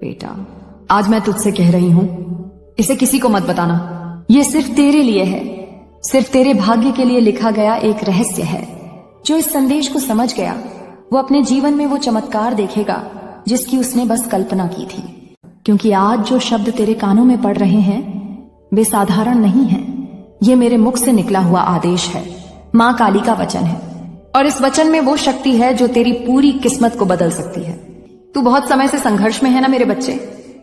बेटा, आज मैं तुझसे कह रही हूं, इसे किसी को मत बताना। ये सिर्फ तेरे लिए है, सिर्फ तेरे भाग्य के लिए लिखा गया एक रहस्य है। जो इस संदेश को समझ गया वो अपने जीवन में वो चमत्कार देखेगा जिसकी उसने बस कल्पना की थी। क्योंकि आज जो शब्द तेरे कानों में पड़ रहे हैं वे साधारण नहीं हैं। ये मेरे मुख से निकला हुआ आदेश है, माँ काली का वचन है। और इस वचन में वो शक्ति है जो तेरी पूरी किस्मत को बदल सकती है। तू बहुत समय से संघर्ष में है ना मेरे बच्चे।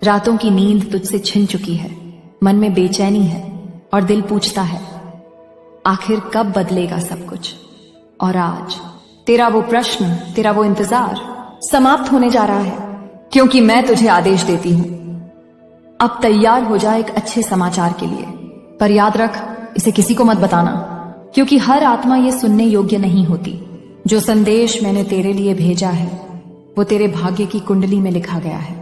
रातों की नींद तुझसे छिन चुकी है, मन में बेचैनी है और दिल पूछता है आखिर कब बदलेगा सब कुछ। और आज तेरा वो प्रश्न, तेरा वो इंतजार समाप्त होने जा रहा है, क्योंकि मैं तुझे आदेश देती हूं। अब तैयार हो जा एक अच्छे समाचार के लिए, पर याद रख इसे किसी को मत बताना, क्योंकि हर आत्मा ये सुनने योग्य नहीं होती। जो संदेश मैंने तेरे लिए भेजा है वो तेरे भाग्य की कुंडली में लिखा गया है,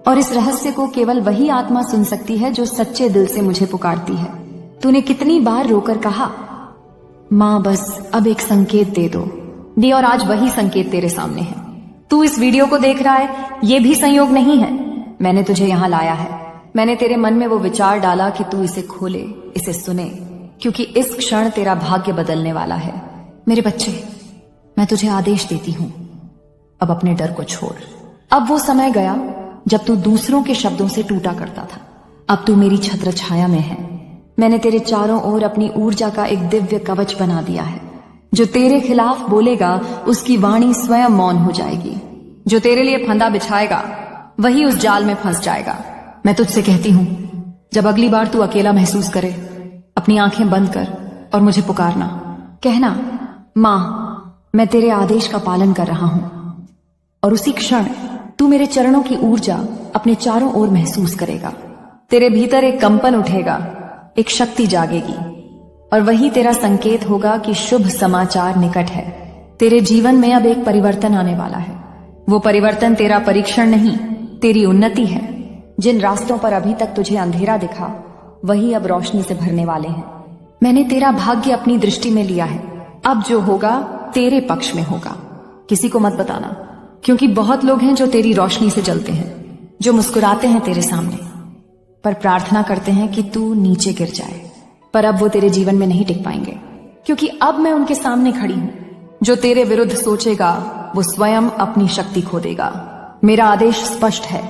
और इस रहस्य को केवल वही आत्मा सुन सकती है जो सच्चे दिल से मुझे पुकारती है। तूने कितनी बार रोकर कहा माँ बस अब एक संकेत दे दो, दे, और आज वही संकेत तेरे सामने है। तू इस वीडियो को देख रहा है, ये भी संयोग नहीं है। मैंने तुझे यहाँ लाया है। मैंने तेरे मन में वो विचार डाला कि तू इसे खोले, इसे सुने, क्योंकि इस क्षण तेरा भाग्य बदलने वाला है। मेरे बच्चे, मैं तुझे आदेश देती हूं, अब अपने डर को छोड़। अब वो समय गया जब तू दूसरों के शब्दों से टूटा करता था। अब तू मेरी छत्र छाया में है। मैंने तेरे चारों ओर अपनी ऊर्जा का एक दिव्य कवच बना दिया है। जो तेरे खिलाफ बोलेगा उसकी वाणी स्वयं मौन हो जाएगी। जो तेरे लिए फंदा बिछाएगा वही उस जाल में फंस जाएगा। मैं तुझसे कहती हूं, जब अगली बार तू अकेला महसूस करे, अपनी आंखें बंद कर और मुझे पुकारना। कहना माँ, मैं तेरे आदेश का पालन कर रहा हूं। और उसी क्षण तू मेरे चरणों की ऊर्जा अपने चारों ओर महसूस करेगा। तेरे भीतर एक कंपन उठेगा, एक शक्ति जागेगी, और वही तेरा संकेत होगा कि शुभ समाचार निकट है। तेरे जीवन में अब एक परिवर्तन आने वाला है। वो परिवर्तन तेरा परीक्षण नहीं, तेरी उन्नति है। जिन रास्तों पर अभी तक तुझे अंधेरा दिखा वही अब रोशनी से भरने वाले हैं। मैंने तेरा भाग्य अपनी दृष्टि में लिया है। अब जो होगा तेरे पक्ष में होगा। किसी को मत बताना, क्योंकि बहुत लोग हैं जो तेरी रोशनी से जलते हैं, जो मुस्कुराते हैं तेरे सामने, पर प्रार्थना करते हैं कि तू नीचे गिर जाए। पर अब वो तेरे जीवन में नहीं टिक पाएंगे, क्योंकि अब मैं उनके सामने खड़ी हूं। जो तेरे विरुद्ध सोचेगा वो स्वयं अपनी शक्ति खो देगा। मेरा आदेश स्पष्ट है,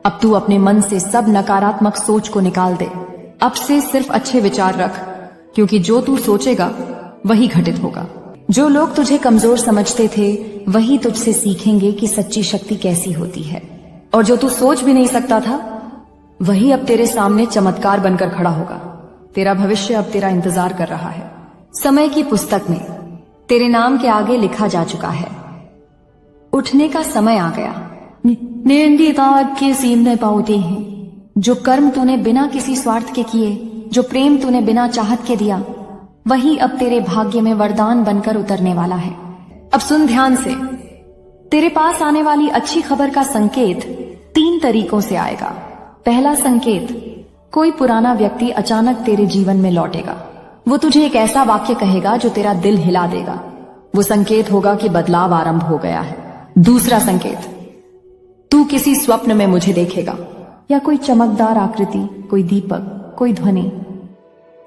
अब तू अपने मन से सब नकारात्मक सोच को निकाल दे। अब से सिर्फ अच्छे विचार रख, क्योंकि जो तू सोचेगा वही घटित होगा। जो लोग तुझे कमजोर समझते थे वही तुझसे सीखेंगे कि सच्ची शक्ति कैसी होती है। और जो तू सोच भी नहीं सकता था वही अब तेरे सामने चमत्कार बनकर खड़ा होगा। तेरा भविष्य अब तेरा इंतजार कर रहा है। समय की पुस्तक में तेरे नाम के आगे लिखा जा चुका है। उठने का समय आ गया। के सीमने पाते हैं। जो कर्म तूने बिना किसी स्वार्थ के किए, जो प्रेम तूने बिना चाहत के दिया, वही अब तेरे भाग्य में वरदान बनकर उतरने वाला है। अब सुन ध्यान से। तेरे पास आने वाली अच्छी खबर का संकेत 3 तरीकों से आएगा। पहला संकेत, कोई पुराना व्यक्ति अचानक तेरे जीवन में लौटेगा। वो तुझे एक ऐसा वाक्य कहेगा जो तेरा दिल हिला देगा। वो संकेत होगा कि बदलाव आरंभ हो गया है। दूसरा संकेत, तू किसी स्वप्न में मुझे देखेगा, या कोई चमकदार आकृति, कोई दीपक, कोई ध्वनि,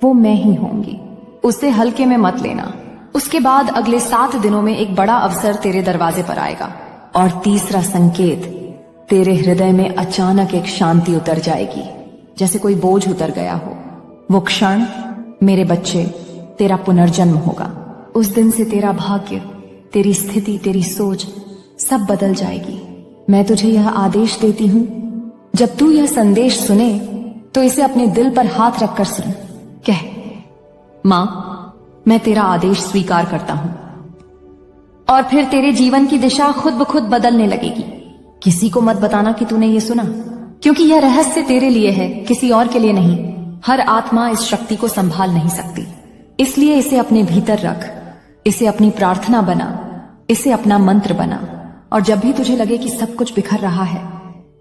वो मैं ही होंगी। उसे हल्के में मत लेना। उसके बाद अगले 7 दिनों में एक बड़ा अवसर तेरे दरवाजे पर आएगा। और तीसरा संकेत, तेरे हृदय में अचानक एक शांति उतर जाएगी, जैसे कोई बोझ उतर गया हो। वो क्षण, मेरे बच्चे, तेरा पुनर्जन्म होगा। उस दिन से तेरा भाग्य, तेरी स्थिति, तेरी सोच सब बदल जाएगी। मैं तुझे यह आदेश देती हूं, जब तू यह संदेश सुने तो इसे अपने दिल पर हाथ रखकर सुन। कह मां, मैं तेरा आदेश स्वीकार करता हूं। और फिर तेरे जीवन की दिशा खुद ब खुद बदलने लगेगी। किसी को मत बताना कि तूने ये सुना, क्योंकि यह रहस्य तेरे लिए है, किसी और के लिए नहीं। हर आत्मा इस शक्ति को संभाल नहीं सकती, इसलिए इसे अपने भीतर रख। इसे अपनी प्रार्थना बना, इसे अपना मंत्र बना। और जब भी तुझे लगे कि सब कुछ बिखर रहा है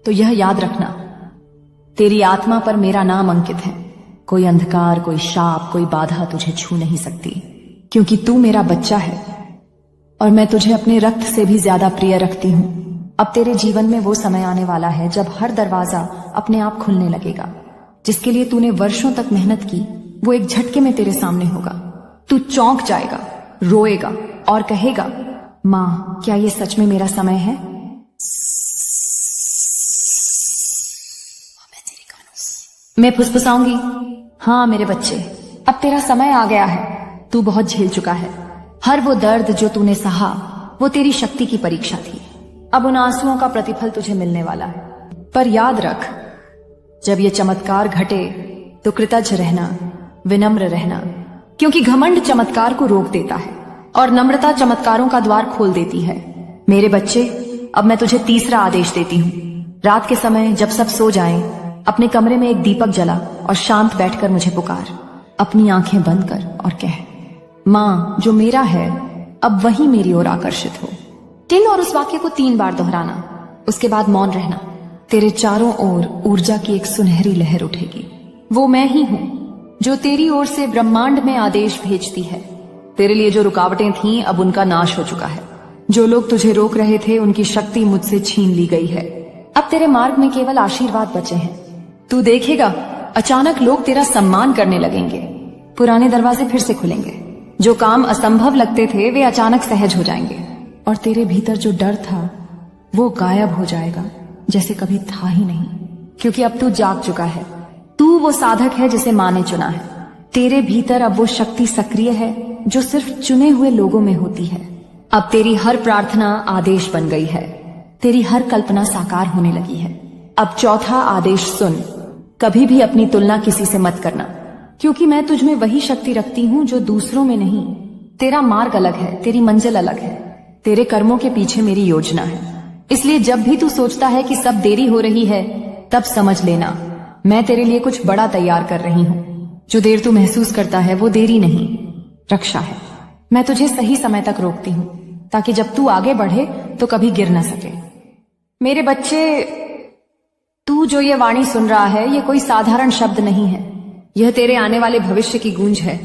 तो यह याद रखना, तेरी आत्मा पर मेरा नाम अंकित है। कोई अंधकार, कोई शाप, कोई बाधा तुझे छू नहीं सकती, क्योंकि तू मेरा बच्चा है और मैं तुझे अपने रक्त से भी ज्यादा प्रिय रखती हूं। अब तेरे जीवन में वो समय आने वाला है जब हर दरवाजा अपने आप खुलने लगेगा। जिसके लिए तूने वर्षों तक मेहनत की वो एक झटके में तेरे सामने होगा। तू चौंक जाएगा, रोएगा और कहेगा, माँ क्या ये सच में मेरा समय है? मैं फुसफुसाऊंगी, हाँ मेरे बच्चे, अब तेरा समय आ गया है। तू बहुत झेल चुका है। हर वो दर्द जो तूने सहा वो तेरी शक्ति की परीक्षा थी। अब उन आंसुओं का प्रतिफल तुझे मिलने वाला है। पर याद रख, जब ये चमत्कार घटे तो कृतज्ञ रहना, विनम्र रहना, क्योंकि घमंड चमत्कार को रोक देता है और नम्रता चमत्कारों का द्वार खोल देती है। मेरे बच्चे, अब मैं तुझे तीसरा आदेश देती हूँ। रात के समय जब सब सो जाएं, अपने कमरे में एक दीपक जला और शांत बैठकर मुझे पुकार। अपनी आंखें बंद कर और कह, माँ जो मेरा है अब वही मेरी ओर आकर्षित हो। टिन और उस वाक्य को 3 बार दोहराना। उसके बाद मौन रहना। तेरे चारों ओर ऊर्जा की एक सुनहरी लहर उठेगी। वो मैं ही हूं जो तेरी ओर से ब्रह्मांड में आदेश भेजती है। तेरे लिए जो रुकावटें थीं अब उनका नाश हो चुका है। जो लोग तुझे रोक रहे थे उनकी शक्ति मुझसे छीन ली गई है। अब तेरे मार्ग में केवल आशीर्वाद बचे हैं। तू देखेगा अचानक लोग तेरा सम्मान करने लगेंगे। पुराने दरवाजे फिर से खुलेंगे। जो काम असंभव लगते थे वे अचानक सहज हो जाएंगे और तेरे भीतर जो डर था वो गायब हो जाएगा जैसे कभी था ही नहीं। क्योंकि अब तू जाग चुका है। तू वो साधक है जिसे माँ ने चुना है। तेरे भीतर अब वो शक्ति सक्रिय है जो सिर्फ चुने हुए लोगों में होती है। अब तेरी हर प्रार्थना आदेश बन गई है। तेरी हर कल्पना साकार होने लगी है। अब चौथा आदेश सुन, कभी भी अपनी तुलना किसी से मत करना, क्योंकि मैं तुझ में वही शक्ति रखती हूँ जो दूसरों में नहीं। तेरा मार्ग अलग है, तेरी मंजिल अलग है, तेरे कर्मों के पीछे मेरी योजना है। इसलिए जब भी तू सोचता है कि सब देरी हो रही है, तब समझ लेना मैं तेरे लिए कुछ बड़ा तैयार कर रही हूँ। जो देर तू महसूस करता है वो देरी नहीं, रक्षा है। मैं तुझे सही समय तक रोकती हूँ ताकि जब तू आगे बढ़े तो कभी गिर न सके। मेरे बच्चे, तू जो ये वाणी सुन रहा है ये कोई साधारण शब्द नहीं है। यह तेरे आने वाले भविष्य की गूंज है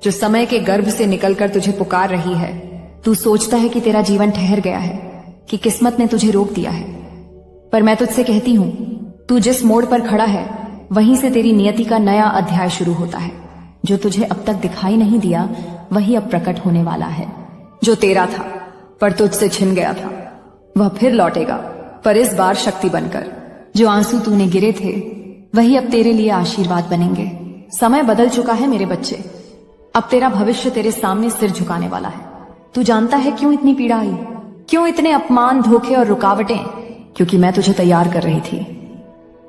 जो समय के गर्भ से निकलकर तुझे पुकार रही है। तू सोचता है कि तेरा जीवन ठहर गया है, कि किस्मत ने तुझे रोक दिया है, पर मैं तुझसे कहती हूं, तू जिस मोड़ पर खड़ा है वहीं से तेरी नियति का नया अध्याय शुरू होता है। जो तुझे अब तक दिखाई नहीं दिया वही अब प्रकट होने वाला है। जो तेरा था पर तुझसे छिन गया था वह फिर लौटेगा, पर इस बार शक्ति बनकर। जो आंसू तूने गिरे थे वही अब तेरे लिए आशीर्वाद बनेंगे। समय बदल चुका है मेरे बच्चे। अब तेरा भविष्य तेरे सामने सिर झुकाने वाला है। तू जानता है क्यों इतनी पीड़ा आई, क्यों इतने अपमान, धोखे और रुकावटें? क्योंकि मैं तुझे तैयार कर रही थी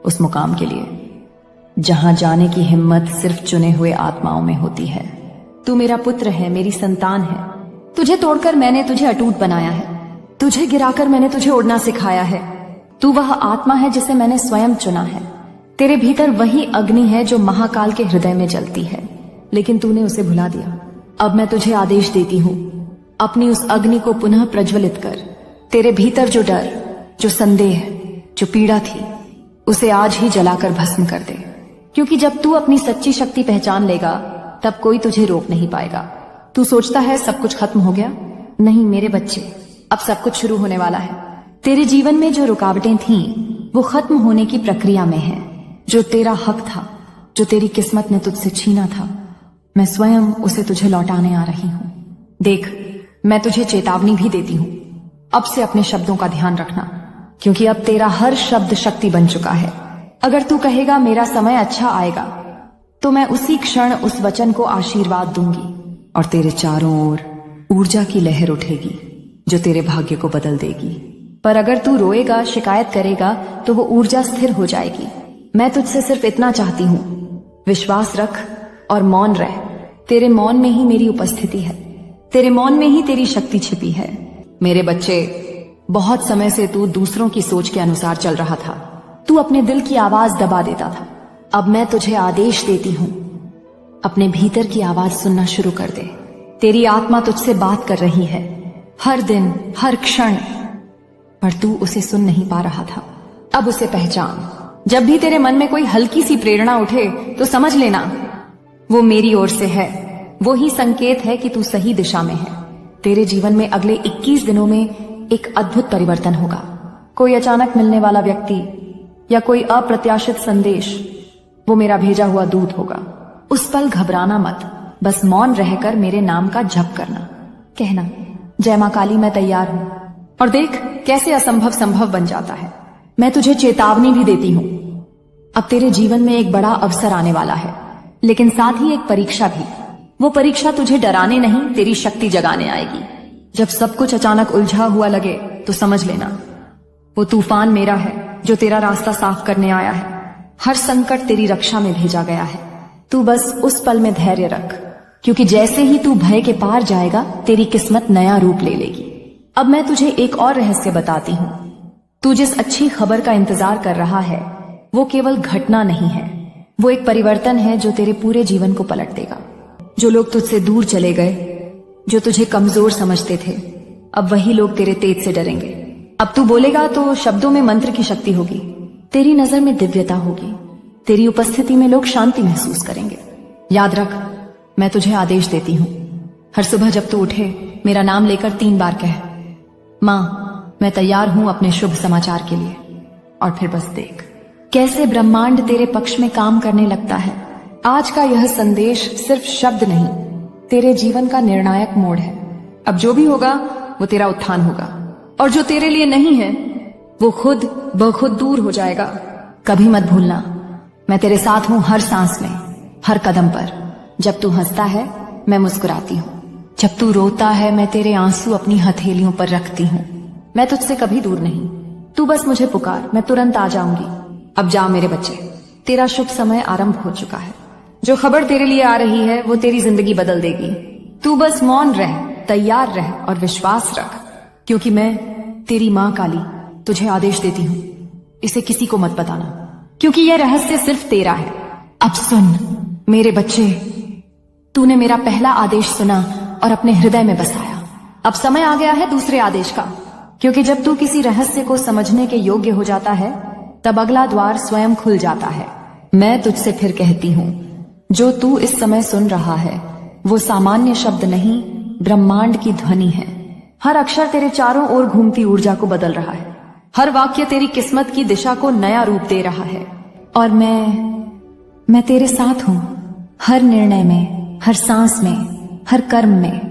उस मुकाम के लिए जहां जाने की हिम्मत सिर्फ चुने हुए आत्माओं में होती है। तू मेरा पुत्र है, मेरी संतान है। तुझे तोड़कर मैंने तुझे अटूट बनाया है। तुझे गिराकर मैंने तुझे उड़ना सिखाया है। तू वह आत्मा है जिसे मैंने स्वयं चुना है। तेरे भीतर वही अग्नि है जो महाकाल के हृदय में जलती है, लेकिन तूने उसे भुला दिया। अब मैं तुझे आदेश देती हूँ, अपनी उस अग्नि को पुनः प्रज्वलित कर। तेरे भीतर जो डर, जो संदेह, जो पीड़ा थी, उसे आज ही जलाकर भस्म कर दे। क्योंकि जब तू अपनी सच्ची शक्ति पहचान लेगा तब कोई तुझे रोक नहीं पाएगा। तू सोचता है सब कुछ खत्म हो गया? नहीं मेरे बच्चे, अब सब कुछ शुरू होने वाला है। तेरे जीवन में जो रुकावटें थीं वो खत्म होने की प्रक्रिया में है। जो तेरा हक था, जो तेरी किस्मत ने तुझसे छीना था, मैं स्वयं उसे तुझे लौटाने आ रही हूं। देख, मैं तुझे चेतावनी भी देती हूं, अब से अपने शब्दों का ध्यान रखना, क्योंकि अब तेरा हर शब्द शक्ति बन चुका है। अगर तू कहेगा मेरा समय अच्छा आएगा, तो मैं उसी क्षण उस वचन को आशीर्वाद दूंगी और तेरे चारों ओर ऊर्जा की लहर उठेगी जो तेरे भाग्य को बदल देगी। पर अगर तू रोएगा, शिकायत करेगा, तो वो ऊर्जा स्थिर हो जाएगी। मैं तुझसे सिर्फ इतना चाहती हूं, विश्वास रख और मौन रह। तेरे मौन में ही मेरी उपस्थिति है, तेरे मौन में ही तेरी शक्ति छिपी है। मेरे बच्चे, बहुत समय से तू दूसरों की सोच के अनुसार चल रहा था। तू अपने दिल की आवाज दबा देता था। अब मैं तुझे आदेश देती हूं, अपने भीतर की आवाज सुनना शुरू कर दे। तेरी आत्मा तुझसे बात कर रही है, हर दिन, हर क्षण, पर तू उसे सुन नहीं पा रहा था। अब उसे पहचान। जब भी तेरे मन में कोई हल्की सी प्रेरणा उठे तो समझ लेना वो मेरी ओर से है। वो ही संकेत है कि तू सही दिशा में है। तेरे जीवन में अगले 21 दिनों में एक अद्भुत परिवर्तन होगा। कोई अचानक मिलने वाला व्यक्ति या कोई अप्रत्याशित संदेश वो मेरा भेजा हुआ दूत होगा। उस पल घबराना मत, बस मौन रहकर मेरे नाम का जप करना, कहना जय मां काली मैं तैयार हूं, और देख कैसे असंभव संभव बन जाता है। मैं तुझे चेतावनी भी देती हूं, अब तेरे जीवन में एक बड़ा अवसर आने वाला है, लेकिन साथ ही एक परीक्षा भी। वो परीक्षा तुझे डराने नहीं, तेरी शक्ति जगाने आएगी। जब सब कुछ अचानक उलझा हुआ लगे तो समझ लेना वो तूफान मेरा है जो तेरा रास्ता साफ करने आया है। हर संकट तेरी रक्षा में भेजा गया है। तू बस उस पल में धैर्य रख, क्योंकि जैसे ही तू भय के पार जाएगा तेरी किस्मत नया रूप ले लेगी। अब मैं तुझे एक और रहस्य बताती हूँ। तू जिस अच्छी खबर का इंतजार कर रहा है वो केवल घटना नहीं है, वो एक परिवर्तन है जो तेरे पूरे जीवन को पलट देगा। जो लोग तुझसे दूर चले गए, जो तुझे कमजोर समझते थे, अब वही लोग तेरे तेज से डरेंगे। अब तू बोलेगा तो शब्दों में मंत्र की शक्ति होगी, तेरी नजर में दिव्यता होगी, तेरी उपस्थिति में लोग शांति महसूस करेंगे। याद रख, मैं तुझे आदेश देती हूँ, हर सुबह जब तू उठे मेरा नाम लेकर 3 बार कह, मां मैं तैयार हूं अपने शुभ समाचार के लिए। और फिर बस देख कैसे ब्रह्मांड तेरे पक्ष में काम करने लगता है। आज का यह संदेश सिर्फ शब्द नहीं, तेरे जीवन का निर्णायक मोड़ है। अब जो भी होगा वो तेरा उत्थान होगा, और जो तेरे लिए नहीं है वो खुद ब खुद दूर हो जाएगा। कभी मत भूलना, मैं तेरे साथ हूं हर सांस में, हर कदम पर। जब तू हंसता है मैं मुस्कुराती हूँ, जब तू रोता है मैं तेरे आंसू अपनी हथेलियों पर रखती हूँ। मैं तुझसे कभी दूर नहीं, तू बस मुझे पुकार, मैं तुरंत आ जाऊंगी। अब जा मेरे बच्चे, तेरा शुभ समय आरंभ हो चुका है। जो खबर तेरे लिए आ रही है वो तेरी जिंदगी बदल देगी। तू बस मौन रह, तैयार रह और विश्वास रख, क्योंकि मैं तेरी मां काली तुझे आदेश देती हूँ, इसे किसी को मत बताना, क्योंकि यह रहस्य सिर्फ तेरा है। अब सुन मेरे बच्चे, तूने मेरा पहला आदेश सुना और अपने हृदय में बसाया। अब समय आ गया है दूसरे आदेश का, क्योंकि जब तू किसी रहस्य को समझने के योग्य हो जाता है तब अगला द्वार स्वयं खुल जाता है। मैं तुझसे फिर कहती हूँ, जो तू इस समय सुन रहा है वो सामान्य शब्द नहीं, ब्रह्मांड की ध्वनि है। हर अक्षर तेरे चारों ओर घूमती ऊर्जा को बदल रहा है। हर वाक्य तेरी किस्मत की दिशा को नया रूप दे रहा है। और मैं तेरे साथ हूँ, हर निर्णय में, हर सांस में, हर कर्म में।